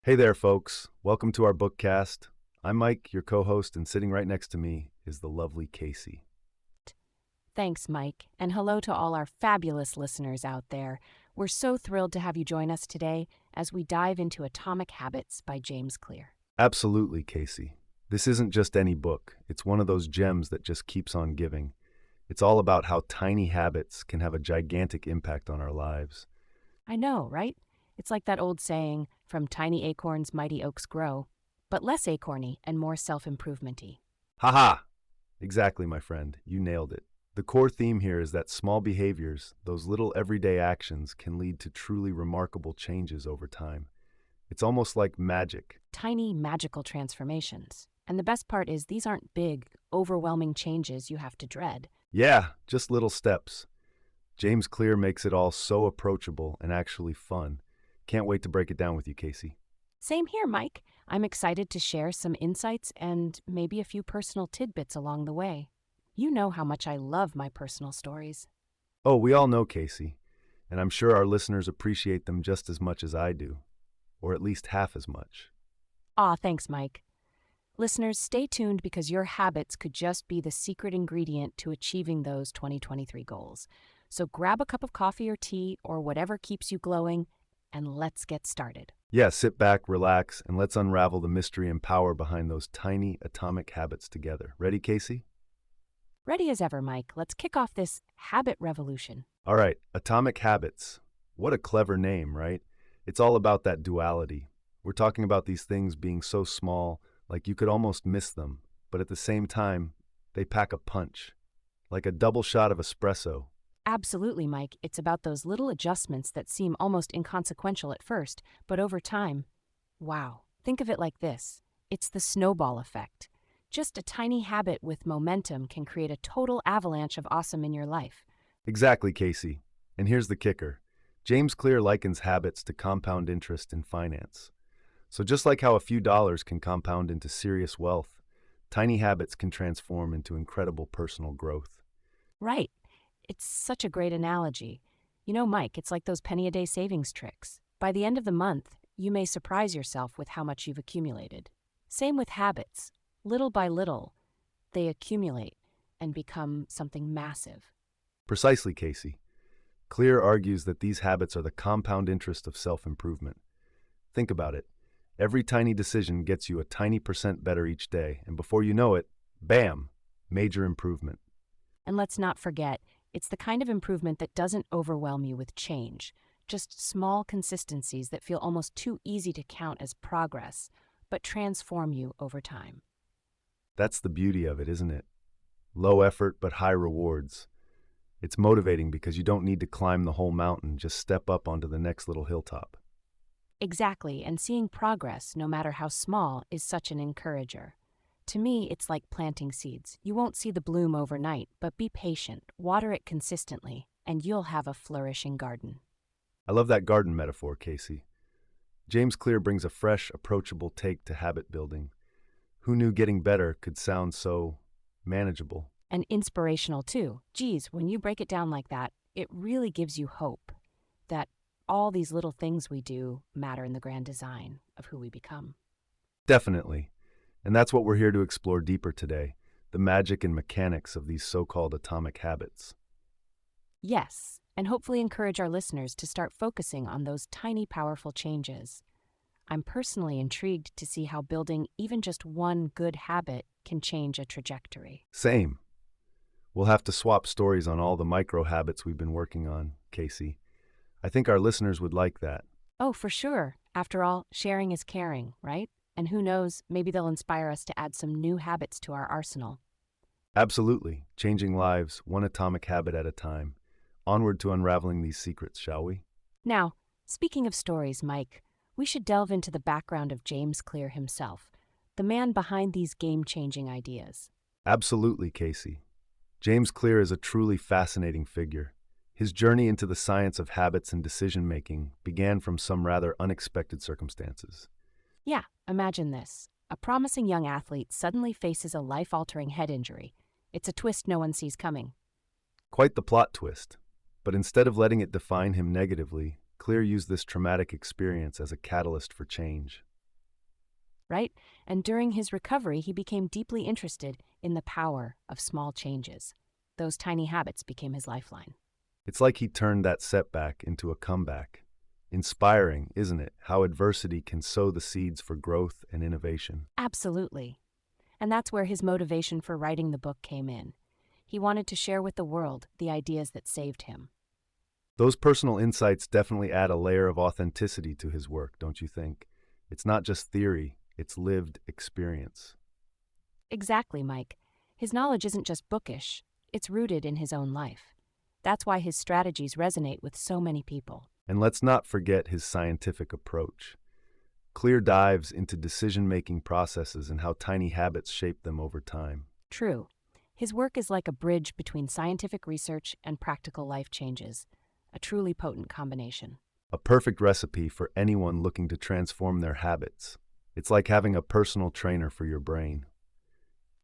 Hey there, folks. Welcome to our bookcast. I'm Mike, your co-host, and sitting right next to me is the lovely Casey. Thanks, Mike, and hello to all our fabulous listeners out there. We're so thrilled to have you join us today as we dive into Atomic Habits by James Clear. Absolutely, Casey. This isn't just any book. It's one of those gems that just keeps on giving. It's all about how tiny habits can have a gigantic impact on our lives. I know, right? It's like that old saying, from tiny acorns mighty oaks grow, but less acorny and more self-improvement-y. Haha! Exactly, my friend. You nailed it. The core theme here is that small behaviors, those little everyday actions, can lead to truly remarkable changes over time. It's almost like magic. Tiny magical transformations. And the best part is these aren't big, overwhelming changes you have to dread. Yeah, just little steps. James Clear makes it all so approachable and actually fun. Can't wait to break it down with you, Casey. Same here, Mike. I'm excited to share some insights and maybe a few personal tidbits along the way. You know how much I love my personal stories. Oh, we all know Casey, and I'm sure our listeners appreciate them just as much as I do, or at least half as much. Aw, thanks, Mike. Listeners, stay tuned because your habits could just be the secret ingredient to achieving those 2023 goals. So grab a cup of coffee or tea or whatever keeps you glowing, and let's get started. Yeah, sit back, relax, and let's unravel the mystery and power behind those tiny atomic habits together. Ready, Casey? Ready as ever, Mike. Let's kick off this habit revolution. All right, atomic habits. What a clever name, right? It's all about that duality. We're talking about these things being so small, like you could almost miss them, but at the same time, they pack a punch, like a double shot of espresso. Absolutely, Mike. It's about those little adjustments that seem almost inconsequential at first, but over time, wow. Think of it like this. It's the snowball effect. Just a tiny habit with momentum can create a total avalanche of awesome in your life. Exactly, Casey. And here's the kicker. James Clear likens habits to compound interest in finance. So just like how a few dollars can compound into serious wealth, tiny habits can transform into incredible personal growth. Right. It's such a great analogy. You know, Mike, it's like those penny a day savings tricks. By the end of the month, you may surprise yourself with how much you've accumulated. Same with habits. Little by little, they accumulate and become something massive. Precisely, Casey. Clear argues that these habits are the compound interest of self-improvement. Think about it. Every tiny decision gets you a tiny percent better each day, and before you know it, bam, major improvement. And let's not forget, it's the kind of improvement that doesn't overwhelm you with change, just small consistencies that feel almost too easy to count as progress, but transform you over time. That's the beauty of it, isn't it? Low effort but high rewards. It's motivating because you don't need to climb the whole mountain, just step up onto the next little hilltop. Exactly, and seeing progress, no matter how small, is such an encourager. To me, it's like planting seeds. You won't see the bloom overnight, but be patient, water it consistently, and you'll have a flourishing garden. I love that garden metaphor, Casey. James Clear brings a fresh, approachable take to habit building. Who knew getting better could sound so manageable? And inspirational too. Geez, when you break it down like that, it really gives you hope that all these little things we do matter in the grand design of who we become. Definitely. And that's what we're here to explore deeper today, the magic and mechanics of these so-called atomic habits. Yes, and hopefully encourage our listeners to start focusing on those tiny, powerful changes. I'm personally intrigued to see how building even just one good habit can change a trajectory. Same. We'll have to swap stories on all the micro habits we've been working on, Casey. I think our listeners would like that. Oh, for sure. After all, sharing is caring, right? And who knows, maybe they'll inspire us to add some new habits to our arsenal. Absolutely. Changing lives, one atomic habit at a time. Onward to unraveling these secrets, shall we? Now, speaking of stories, Mike, we should delve into the background of James Clear himself, the man behind these game-changing ideas. Absolutely, Casey. James Clear is a truly fascinating figure. His journey into the science of habits and decision-making began from some rather unexpected circumstances. Yeah, imagine this. A promising young athlete suddenly faces a life-altering head injury. It's a twist no one sees coming. Quite the plot twist. But instead of letting it define him negatively, Clear used this traumatic experience as a catalyst for change. right? And during his recovery, he became deeply interested in the power of small changes. Those tiny habits became his lifeline. It's like he turned that setback into a comeback. Inspiring, isn't it, how adversity can sow the seeds for growth and innovation? Absolutely. And that's where his motivation for writing the book came in. He wanted to share with the world the ideas that saved him. Those personal insights definitely add a layer of authenticity to his work, don't you think? It's not just theory, it's lived experience. Exactly, Mike. His knowledge isn't just bookish, it's rooted in his own life. That's why his strategies resonate with so many people. And let's not forget his scientific approach. Clear dives into decision-making processes and how tiny habits shape them over time. True. His work is like a bridge between scientific research and practical life changes, a truly potent combination. A perfect recipe for anyone looking to transform their habits. It's like having a personal trainer for your brain.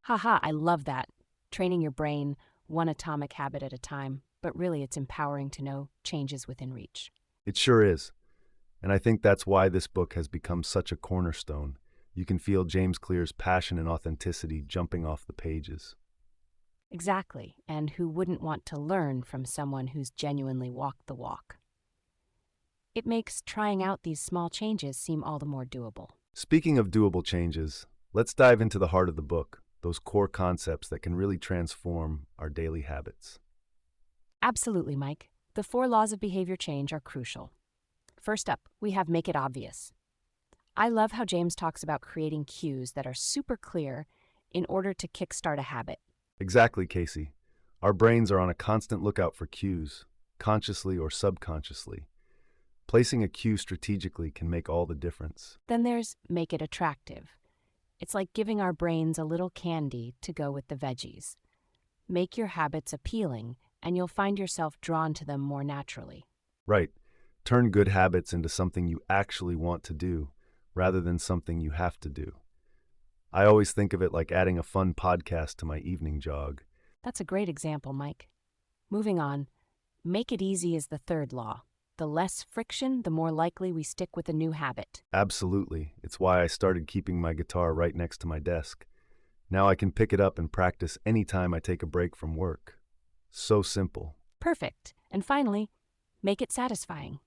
Haha, I love that. Training your brain, one atomic habit at a time, but really it's empowering to know changes within reach. It sure is. And I think that's why this book has become such a cornerstone. You can feel James Clear's passion and authenticity jumping off the pages. Exactly, and who wouldn't want to learn from someone who's genuinely walked the walk? It makes trying out these small changes seem all the more doable. Speaking of doable changes, let's dive into the heart of the book, those core concepts that can really transform our daily habits. Absolutely, Mike. The 4 laws of behavior change are crucial. First up, we have make it obvious. I love how James talks about creating cues that are super clear in order to kickstart a habit. Exactly, Casey. Our brains are on a constant lookout for cues, consciously or subconsciously. Placing a cue strategically can make all the difference. Then there's make it attractive. It's like giving our brains a little candy to go with the veggies. Make your habits appealing, and you'll find yourself drawn to them more naturally. Right. Turn good habits into something you actually want to do, rather than something you have to do. I always think of it like adding a fun podcast to my evening jog. That's a great example, Mike. Moving on, make it easy is the 3rd law. The less friction, the more likely we stick with a new habit. Absolutely. It's why I started keeping my guitar right next to my desk. Now I can pick it up and practice anytime I take a break from work. So simple. Perfect. And finally, make it satisfying.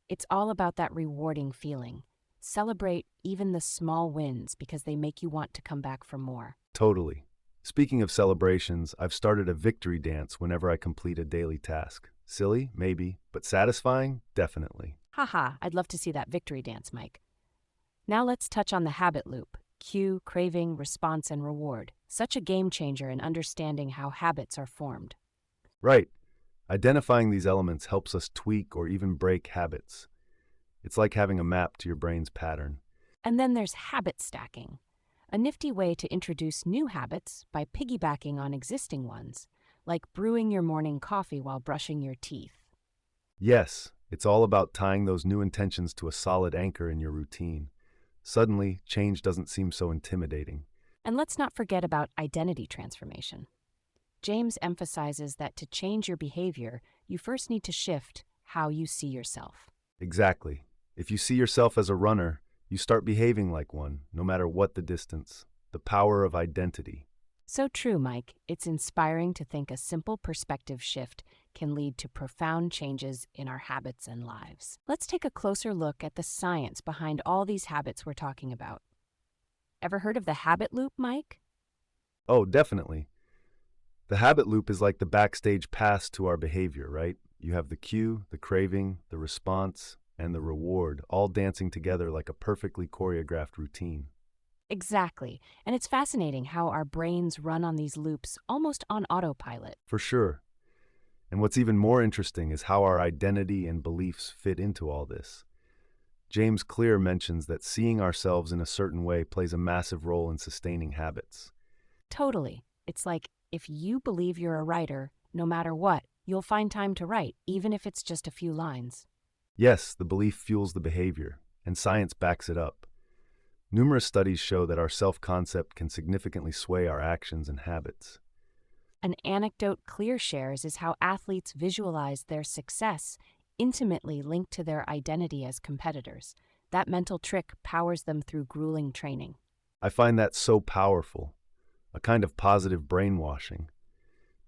It's all about that rewarding feeling. Celebrate even the small wins because they make you want to come back for more. Totally. Speaking of celebrations, I've started a victory dance whenever I complete a daily task. Silly? Maybe. But satisfying? Definitely. Haha, I'd love to see that victory dance, Mike. Now let's touch on the habit loop. Cue, craving, response, and reward. Such a game changer in understanding how habits are formed. Right. Identifying these elements helps us tweak or even break habits. It's like having a map to your brain's pattern. And then there's habit stacking, a nifty way to introduce new habits by piggybacking on existing ones, like brewing your morning coffee while brushing your teeth. Yes, it's all about tying those new intentions to a solid anchor in your routine. Suddenly, change doesn't seem so intimidating. And let's not forget about identity transformation. James emphasizes that to change your behavior, you first need to shift how you see yourself. Exactly. If you see yourself as a runner, you start behaving like one, no matter what the distance. The power of identity. So true, Mike. It's inspiring to think a simple perspective shift can lead to profound changes in our habits and lives. Let's take a closer look at the science behind all these habits we're talking about. Ever heard of the habit loop, Mike? Oh, definitely. The habit loop is like the backstage pass to our behavior, right? You have the cue, the craving, the response, and the reward, all dancing together like a perfectly choreographed routine. Exactly. And it's fascinating how our brains run on these loops almost on autopilot. For sure. And what's even more interesting is how our identity and beliefs fit into all this. James Clear mentions that seeing ourselves in a certain way plays a massive role in sustaining habits. Totally. It's like if you believe you're a writer, no matter what, you'll find time to write, even if it's just a few lines. Yes, the belief fuels the behavior, and science backs it up. Numerous studies show that our self-concept can significantly sway our actions and habits. An anecdote Clear shares is how athletes visualize their success intimately linked to their identity as competitors. That mental trick powers them through grueling training. I find that so powerful, a kind of positive brainwashing.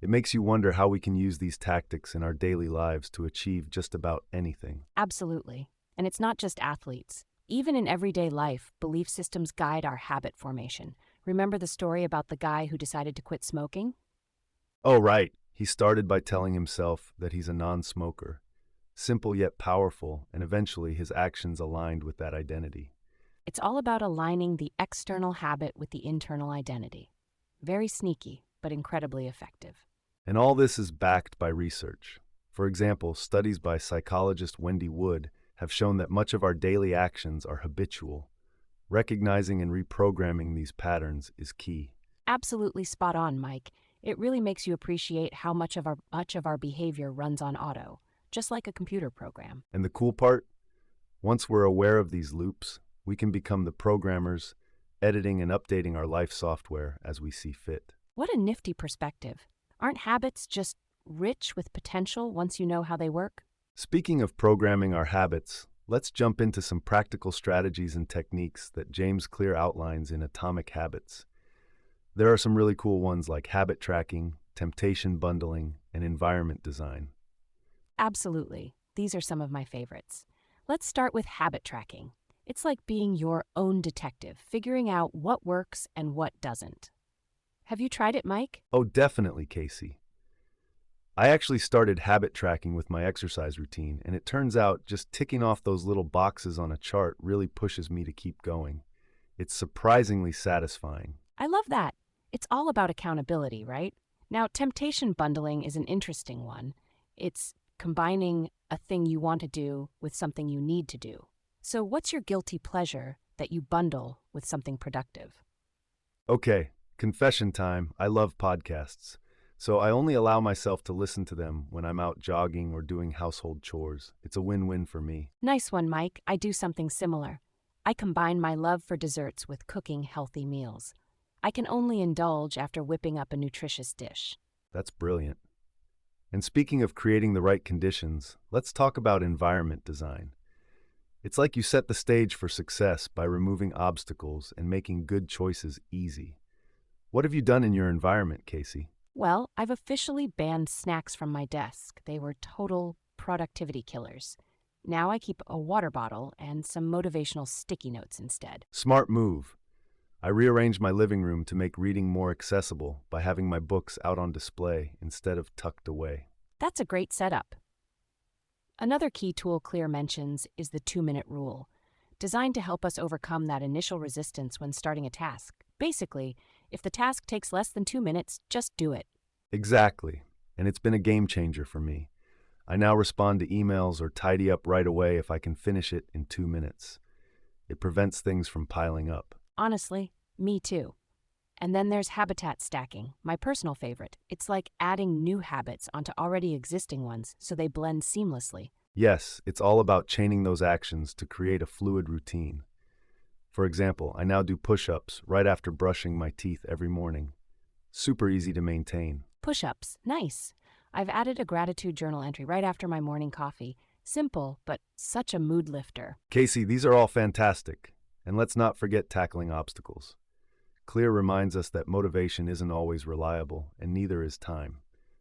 It makes you wonder how we can use these tactics in our daily lives to achieve just about anything. Absolutely. And it's not just athletes. Even in everyday life, belief systems guide our habit formation. Remember the story about the guy who decided to quit smoking? Oh, right. He started by telling himself that he's a non-smoker. Simple yet powerful, and eventually his actions aligned with that identity. It's all about aligning the external habit with the internal identity. Very sneaky, but incredibly effective. And all this is backed by research. For example, studies by psychologist Wendy Wood have shown that much of our daily actions are habitual. Recognizing and reprogramming these patterns is key. Absolutely spot on, Mike. It really makes you appreciate how much of our behavior runs on auto, just like a computer program. And the cool part? Once we're aware of these loops, we can become the programmers, editing and updating our life software as we see fit. What a nifty perspective. Aren't habits just rich with potential once you know how they work? Speaking of programming our habits, let's jump into some practical strategies and techniques that James Clear outlines in Atomic Habits. There are some really cool ones like habit tracking, temptation bundling, and environment design. Absolutely. These are some of my favorites. Let's start with habit tracking. It's like being your own detective, figuring out what works and what doesn't. Have you tried it, Mike? Oh, definitely, Casey. I actually started habit tracking with my exercise routine, and it turns out just ticking off those little boxes on a chart really pushes me to keep going. It's surprisingly satisfying. I love that. It's all about accountability, right? Now, temptation bundling is an interesting one. It's combining a thing you want to do with something you need to do. So, what's your guilty pleasure that you bundle with something productive? Okay, confession time. I love podcasts. So I only allow myself to listen to them when I'm out jogging or doing household chores. It's a win-win for me. Nice one, Mike. I do something similar. I combine my love for desserts with cooking healthy meals. I can only indulge after whipping up a nutritious dish. That's brilliant. And speaking of creating the right conditions, let's talk about environment design. It's like you set the stage for success by removing obstacles and making good choices easy. What have you done in your environment, Casey? Well, I've officially banned snacks from my desk. They were total productivity killers. Now I keep a water bottle and some motivational sticky notes instead. Smart move. I rearranged my living room to make reading more accessible by having my books out on display instead of tucked away. That's a great setup. Another key tool Clear mentions is the 2-minute rule, designed to help us overcome that initial resistance when starting a task. Basically, if the task takes less than 2 minutes, just do it. Exactly. And it's been a game changer for me. I now respond to emails or tidy up right away if I can finish it in 2 minutes. It prevents things from piling up. Honestly, me too. And then there's habitat stacking, my personal favorite. It's like adding new habits onto already existing ones so they blend seamlessly. Yes, it's all about chaining those actions to create a fluid routine. For example, I now do push-ups right after brushing my teeth every morning. Super easy to maintain. Push-ups, nice. I've added a gratitude journal entry right after my morning coffee. Simple, but such a mood lifter. Casey, these are all fantastic. And let's not forget tackling obstacles. Clear reminds us that motivation isn't always reliable, and neither is time.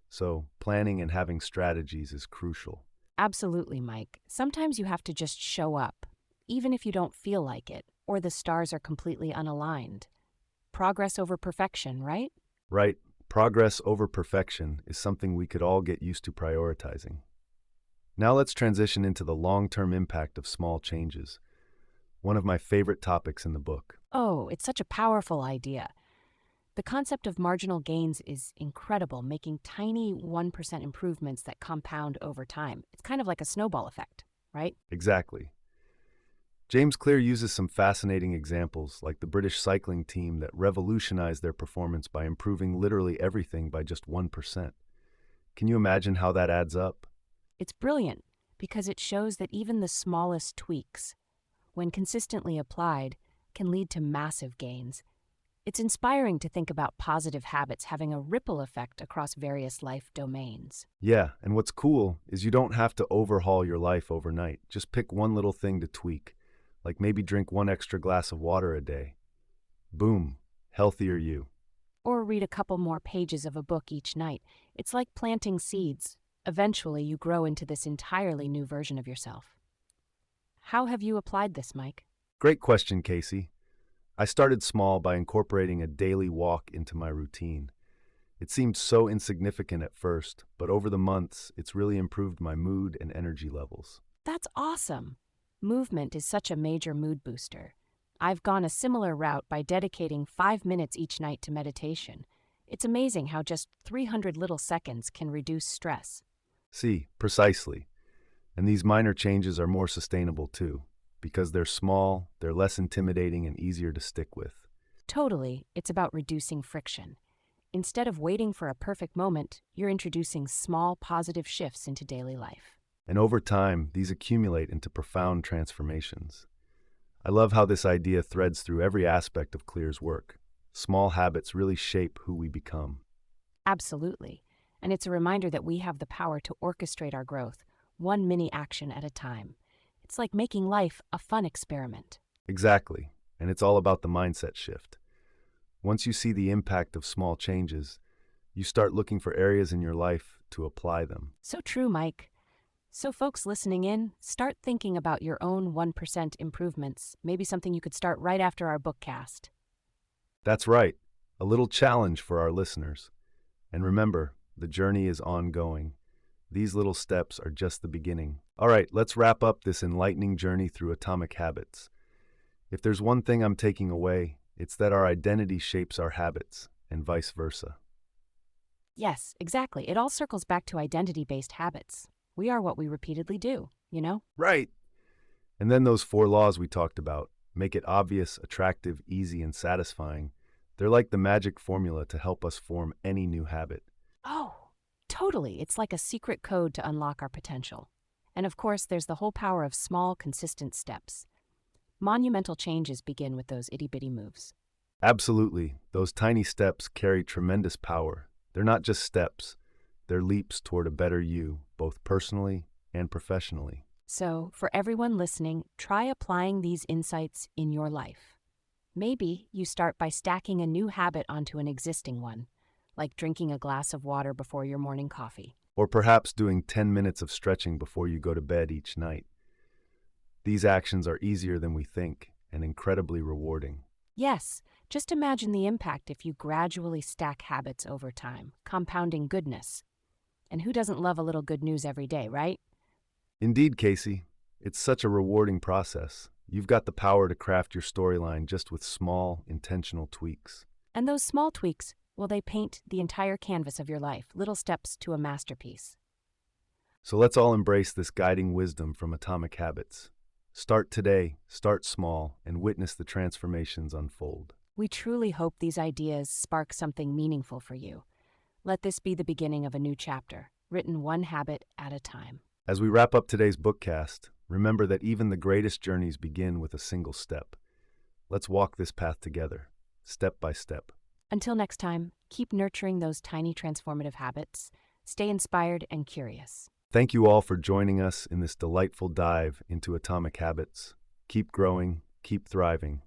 So, planning and having strategies is crucial. Absolutely, Mike. Sometimes you have to just show up, even if you don't feel like it, or the stars are completely unaligned. Progress over perfection, right? Right, progress over perfection is something we could all get used to prioritizing. Now let's transition into the long-term impact of small changes, one of my favorite topics in the book. Oh, it's such a powerful idea. The concept of marginal gains is incredible, making tiny 1% improvements that compound over time. It's kind of like a snowball effect, right? Exactly. James Clear uses some fascinating examples, like the British cycling team that revolutionized their performance by improving literally everything by just 1%. Can you imagine how that adds up? It's brilliant because it shows that even the smallest tweaks, when consistently applied, can lead to massive gains. It's inspiring to think about positive habits having a ripple effect across various life domains. Yeah, and what's cool is you don't have to overhaul your life overnight. Just pick one little thing to tweak, like maybe drink one extra glass of water a day. Boom, healthier you. Or read a couple more pages of a book each night. It's like planting seeds. Eventually, you grow into this entirely new version of yourself. How have you applied this, Mike? Great question, Casey. I started small by incorporating a daily walk into my routine. It seemed so insignificant at first, but over the months, it's really improved my mood and energy levels. That's awesome. Movement is such a major mood booster. I've gone a similar route by dedicating 5 minutes each night to meditation. It's amazing how just 300 little seconds can reduce stress. See, precisely. And these minor changes are more sustainable too, because they're small, they're less intimidating, and easier to stick with. Totally, it's about reducing friction. Instead of waiting for a perfect moment, you're introducing small positive shifts into daily life. And over time, these accumulate into profound transformations. I love how this idea threads through every aspect of Clear's work. Small habits really shape who we become. Absolutely. And it's a reminder that we have the power to orchestrate our growth, one mini action at a time. It's like making life a fun experiment. Exactly. And it's all about the mindset shift. Once you see the impact of small changes, you start looking for areas in your life to apply them. So true, Mike. So, folks listening in, start thinking about your own 1% improvements, maybe something you could start right after our bookcast. That's right. A little challenge for our listeners. And remember, the journey is ongoing. These little steps are just the beginning. All right, let's wrap up this enlightening journey through atomic habits. If there's one thing I'm taking away, it's that our identity shapes our habits, and vice versa. Yes, exactly. It all circles back to identity-based habits. We are what we repeatedly do, you know? Right. And then those 4 laws we talked about make it obvious, attractive, easy, and satisfying. They're like the magic formula to help us form any new habit. Oh, totally. It's like a secret code to unlock our potential. And of course, there's the whole power of small, consistent steps. Monumental changes begin with those itty-bitty moves. Absolutely, those tiny steps carry tremendous power. They're not just steps, they're leaps toward a better you, both personally and professionally. So, for everyone listening, try applying these insights in your life. Maybe you start by stacking a new habit onto an existing one, like drinking a glass of water before your morning coffee. Or perhaps doing 10 minutes of stretching before you go to bed each night. These actions are easier than we think and incredibly rewarding. Yes, just imagine the impact if you gradually stack habits over time, compounding goodness. And who doesn't love a little good news every day, right? Indeed, Casey, it's such a rewarding process. You've got the power to craft your storyline just with small, intentional tweaks. And those small tweaks, well, they paint the entire canvas of your life, little steps to a masterpiece. So let's all embrace this guiding wisdom from Atomic Habits. Start today, start small, and witness the transformations unfold. We truly hope these ideas spark something meaningful for you. Let this be the beginning of a new chapter, written one habit at a time. As we wrap up today's bookcast, remember that even the greatest journeys begin with a single step. Let's walk this path together, step by step. Until next time, keep nurturing those tiny transformative habits. Stay inspired and curious. Thank you all for joining us in this delightful dive into Atomic Habits. Keep growing, keep thriving,